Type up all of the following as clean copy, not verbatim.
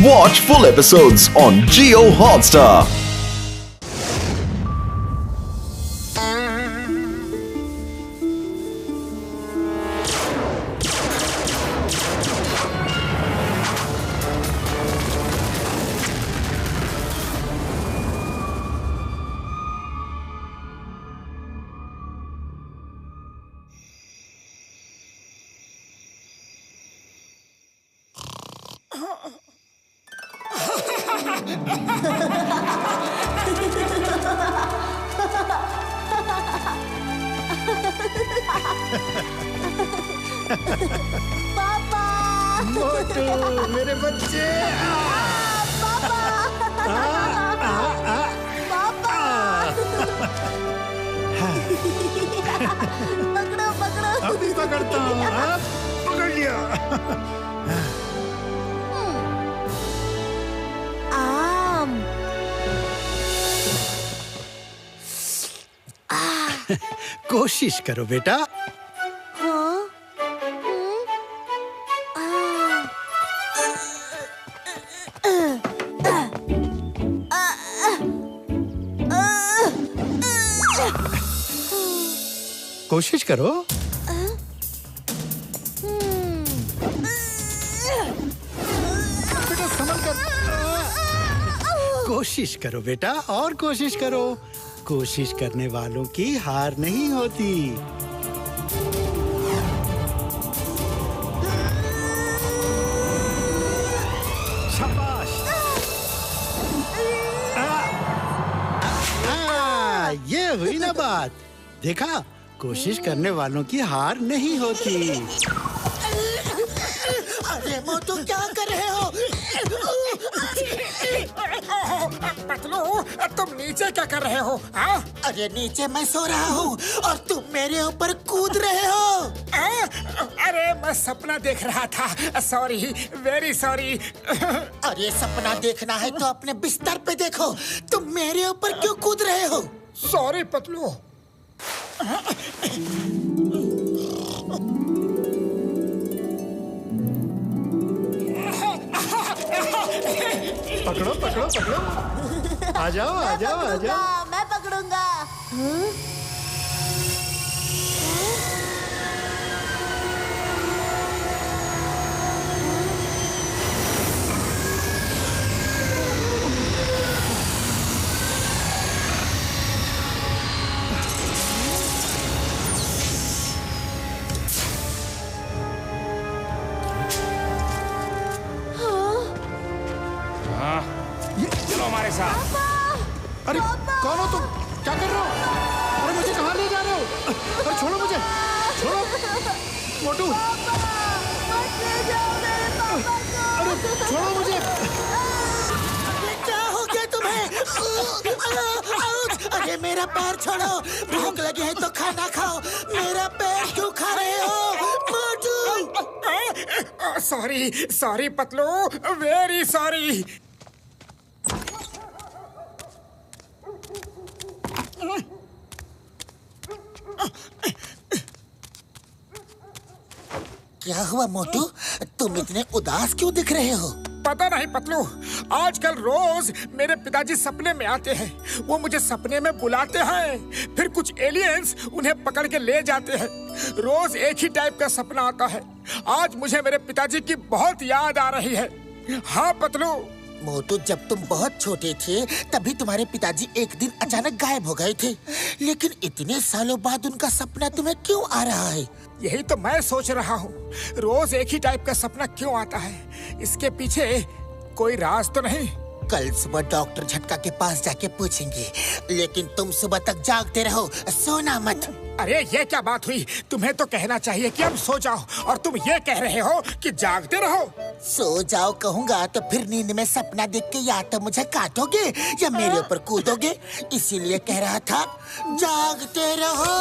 Watch full episodes on Jio Hotstar. पापा! मोटू, मेरे बच्चे! पापा! पापा! पकड़ो पकड़ो! अभी पकड़ता हूँ, पकड़ लिया। आम! कोशिश करो बेटा। हाँ? कोशिश करो। बेटा संभल कर। कोशिश करो बेटा, और कोशिश करो। कोशिश करने वालों की हार नहीं होती। शाबाश। ये हुई ना बात। देखा, कोशिश करने वालों की हार नहीं होती। अरे मोटू, क्या कर रहे हो? पतलू, तुम नीचे क्या कर रहे हो? हाँ? अरे नीचे मैं सो रहा हूँ और तुम मेरे ऊपर कूद रहे हो। अरे मैं सपना देख रहा था। Sorry, very sorry. अरे सपना देखना है तो अपने बिस्तर पे देखो। तुम मेरे ऊपर क्यों कूद रहे हो? सॉरी पतलू। पकड़ो पकड़ो पकड़ो। आ जाओ आ जाओ आ जाओ। मैं पकड़ूंगा। चलो हमारे साथ। अरे कौन हो तुम? क्या कर रहे हो? अरे मुझे कहाँ ले जा रहे हो? अरे छोड़ो मुझे, छोड़ो। मोटू, मत ले जाओ मेरे पापा को। अरे छोड़ो मुझे। क्या हो गया तुम्हें? अरे मेरा पैर छोड़ो। भूख लगी है तो खाना खाओ। मेरा पैर क्यों खा रहे हो? Motu! Sorry sorry Patlu, very sorry. क्या हुआ मोटू? तुम इतने उदास क्यों दिख रहे हो? पता नहीं पतलू, आजकल रोज मेरे पिताजी सपने में आते हैं। वो मुझे सपने में बुलाते हैं, फिर कुछ एलियंस उन्हें पकड़ के ले जाते हैं। रोज एक ही टाइप का सपना आता है। आज मुझे मेरे पिताजी की बहुत याद आ रही है। हाँ पतलू। मोटू, जब तुम बहुत छोटे थे तभी तुम्हारे पिताजी एक दिन अचानक गायब हो गए थे। लेकिन इतने सालों बाद उनका सपना तुम्हें क्यों आ रहा है? यही तो मैं सोच रहा हूँ, रोज एक ही टाइप का सपना क्यों आता है? इसके पीछे कोई राज तो नहीं? कल सुबह डॉक्टर झटका के पास जाके पूछेंगे। लेकिन तुम सुबह तक जागते रहो, सोना मत। अरे ये क्या बात हुई? तुम्हें तो कहना चाहिए कि अब सो जाओ, और तुम ये कह रहे हो कि जागते रहो। सो जाओ कहूँगा तो फिर नींद में सपना देख के या तो मुझे काटोगे या मेरे ऊपर कूदोगे। इसीलिए कह रहा था, जागते रहो।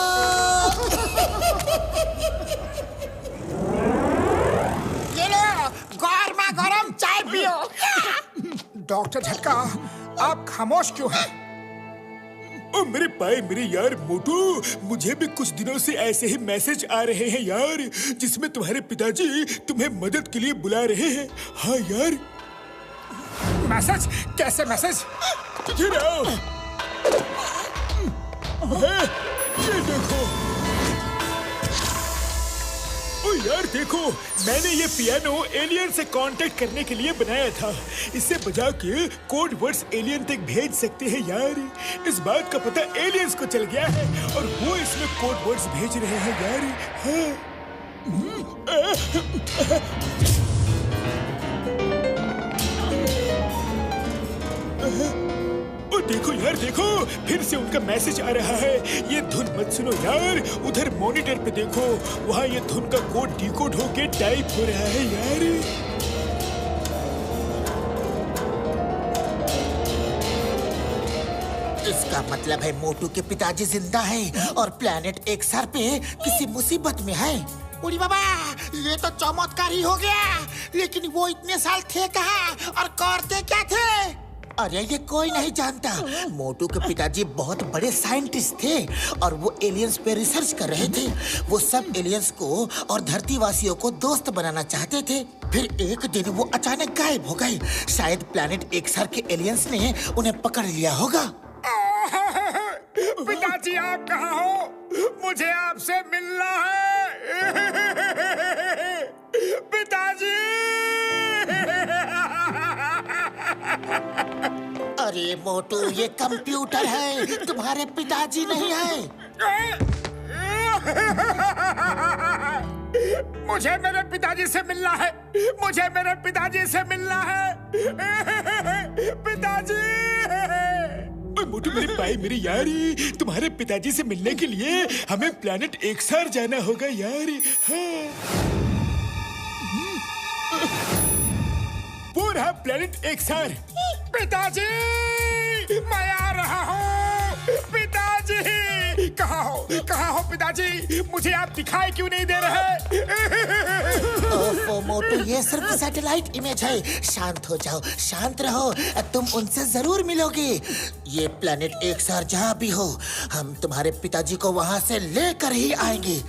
ये लो, गर्मा गरम चाय पियो। डॉक्टर झटका, आप खामोश क्यों हैं? ओ मेरे भाई, मेरे यार मोटू, मुझे भी कुछ दिनों से ऐसे ही मैसेज आ रहे हैं यार, जिसमें तुम्हारे पिताजी तुम्हें मदद के लिए बुला रहे हैं। हाँ यार। मैसेज? कैसे मैसेज? इधर आओ। ये देखो। ओ यार देखो, मैंने ये पियानो एलियन से कांटेक्ट करने के लिए बनाया था। इसे बजा के कोड वर्ड्स एलियन तक भेज सकते हैं यार। इस बात का पता एलियंस को चल गया है और वो इसमें कोड वर्ड्स भेज रहे हैं यार। हाँ। ओ देखो यार देखो, फिर से उनका मैसेज आ रहा है। ये धुन मत सुनो यार, उधर मॉनिटर पे देखो, वहाँ ये धुन का कोड डिकोड होके टाइप हो रहा है यार। इसका मतलब है मोटू के पिताजी जिंदा हैं और प्लेनेट एक्सआर पे किसी मुसीबत में है। उड़ी बाबा, ये तो चमत्कार ही हो गया। लेकिन वो इतने साल थे कहाँ और करते क्या थे? अरे ये कोई नहीं जानता। मोटू के पिताजी बहुत बड़े साइंटिस्ट थे और वो एलियंस पे रिसर्च कर रहे थे। वो सब एलियंस को और धरतीवासियों को दोस्त बनाना चाहते थे। फिर एक दिन वो अचानक गायब हो गए। शायद प्लेनेट एक्सआर के एलियंस ने उन्हें पकड़ लिया होगा। पिताजी आप कहाँ हो? मुझे आपसे मिलना है। पिताजी! अरे मोटू, ये कंप्यूटर है, तुम्हारे पिताजी नहीं है। मुझे मेरे पिताजी से मिलना है। मुझे मेरे पिताजी से मिलना है। पिताजी! मोटू मेरे भाई मेरी यारी, तुम्हारे पिताजी से मिलने के लिए हमें प्लेनेट एक्सआर जाना होगा यार। हाँ। वो रहा प्लेनेट एक्सआर। पिताजी! मैं आ रहा हूँ। पिताजी! कहाँ हो? कहाँ हो पिताजी? मुझे आप दिखाई क्यों नहीं दे रहे? ओफो मोटू, ये सिर्फ सैटेलाइट इमेज है। शांत हो जाओ, शांत रहो, तुम उनसे जरूर मिलोगे। ये प्लेनेट एक्सआर जहाँ भी हो, हम तुम्हारे पिताजी को वहाँ से लेकर ही आएंगे।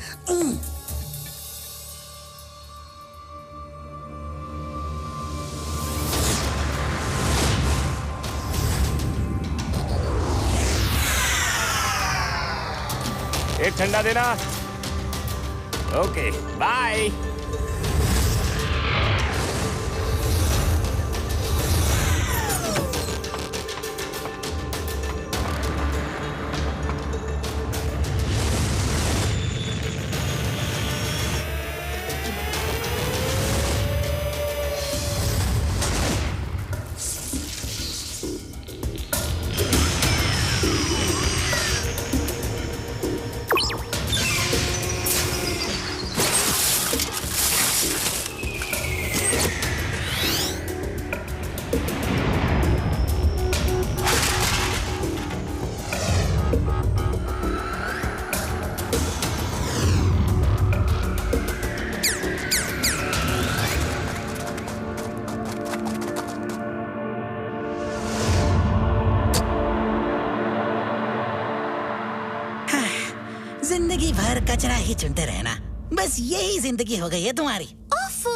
एक ठंडा देना। Okay, bye. जिंदगी भर कचरा ही चुनते रहना, बस यही जिंदगी हो गई है तुम्हारी। ओफो,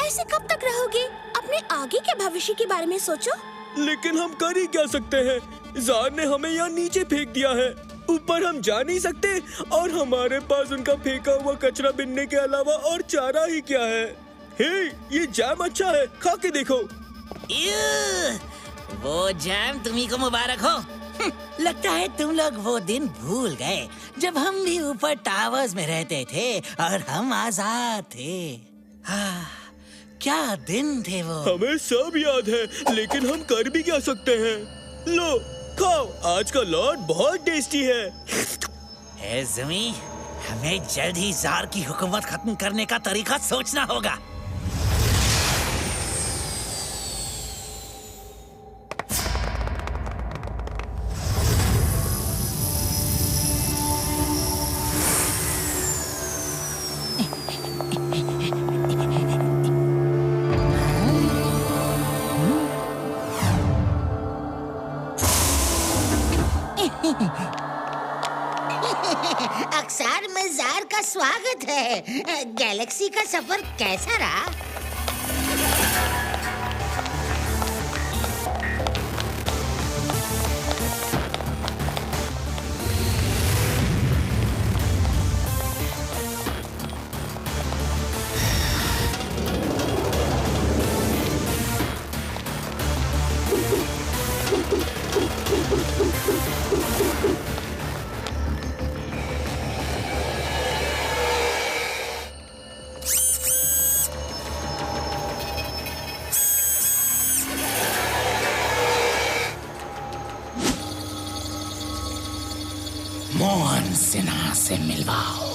ऐसे कब तक रहोगे? अपने आगे के भविष्य के बारे में सोचो। लेकिन हम कर ही क्या सकते हैं? ज़ार ने हमें यहाँ नीचे फेंक दिया है, ऊपर हम जा नहीं सकते और हमारे पास उनका फेंका हुआ कचरा बिनने के अलावा और चारा ही क्या है। हे, ये जैम अच्छा है, खा के देखो। वो जैम तुम्ही को मुबारक हो। लगता है तुम लोग वो दिन भूल गए जब हम भी ऊपर टावर्स में रहते थे और हम आजाद थे। क्या दिन थे वो। हमें सब याद है, लेकिन हम कर भी क्या सकते हैं। लो खाओ, आज का लॉट बहुत टेस्टी है। ए ज़मी, हमें जल्द ही ज़ार की हुकूमत खत्म करने का तरीका सोचना होगा। अक्सर में ज़ार का स्वागत है। गैलेक्सी का सफर कैसा रहा? से मिलवाओ।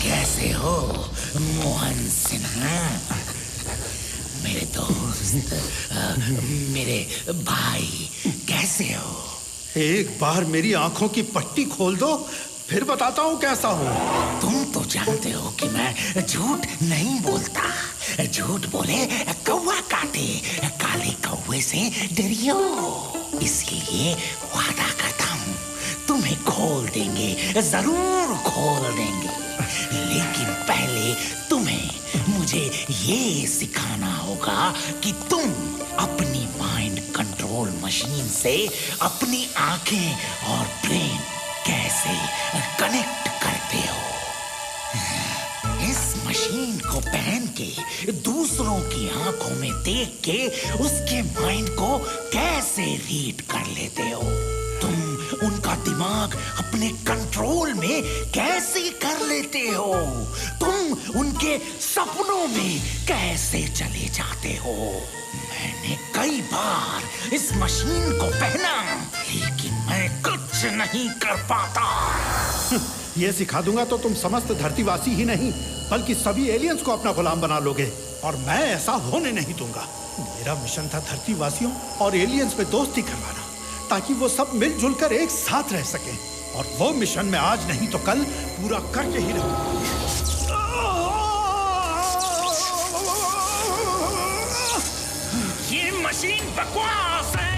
कैसे हो मोहन सिन्हा, मेरे दोस्त, मेरे भाई, कैसे हो? एक बार मेरी आंखों की पट्टी खोल दो, फिर बताता हूँ कैसा हूँ। तुम तो जानते हो कि मैं झूठ नहीं बोलता। झूठ बोले कौवा काटे, काले कौवे से डरियो। इसलिए वादा करता हूँ तुम्हें खोल देंगे, जरूर खोल देंगे। लेकिन पहले तुम्हें मुझे ये सिखाना होगा कि तुम अपनी माइंड कंट्रोल मशीन से अपनी आंखें और ब्रेन कैसे कनेक्ट करते हो। इस मशीन को पहन के दूसरों की आंखों में देख के उसके माइंड को कैसे रीड कर लेते हो। तुम उनका दिमाग अपने कंट्रोल में कैसे कर लेते हो। तुम उनके सपनों में कैसे चले जाते हो। मैंने कई बार इस मशीन को पहना, लेकिन मैं कुछ नहीं कर पाता। ये सिखा दूंगा तो तुम समस्त धरतीवासी ही नहीं बल्कि सभी एलियंस को अपना गुलाम बना लोगे, और मैं ऐसा होने नहीं दूंगा। मेरा मिशन था धरतीवासियों और एलियंस में दोस्ती करवाना, ताकि वो सब मिलजुल कर एक साथ रह सकें। और वो मिशन मैं आज नहीं तो कल पूरा करके ही रहूंगा। ये मशीन बकवास है,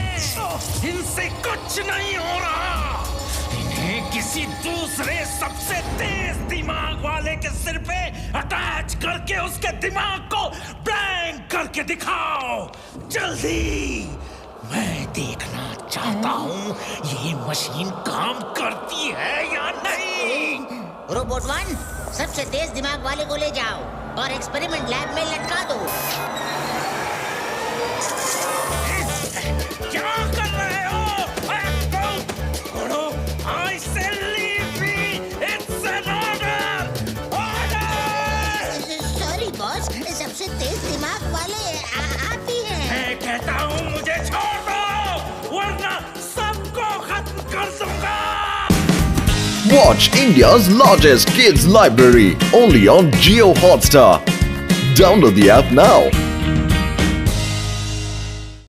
इनसे कुछ नहीं हो रहा। इन्हें किसी दूसरे सबसे तेज दिमाग वाले के सिर पे अटैच करके उसके दिमाग को ब्लैंक करके दिखाओ जल्दी। मैं देखना चाहता हूँ ये मशीन काम करती है या नहीं। रोबोट 1, सबसे तेज दिमाग वाले को ले जाओ और एक्सपेरिमेंट लैब में लटका दो। क्या कर रहे हो? I say leave me. It's an order. Order. Sorry boss, सबसे तेज दिमाग वाले आप ही हैं। मैं कहता हूँ मुझे छोड़ दो, वरना सबको खत्म कर दूंगा। Watch India's largest kids library only on Jio Hotstar. Download the app now.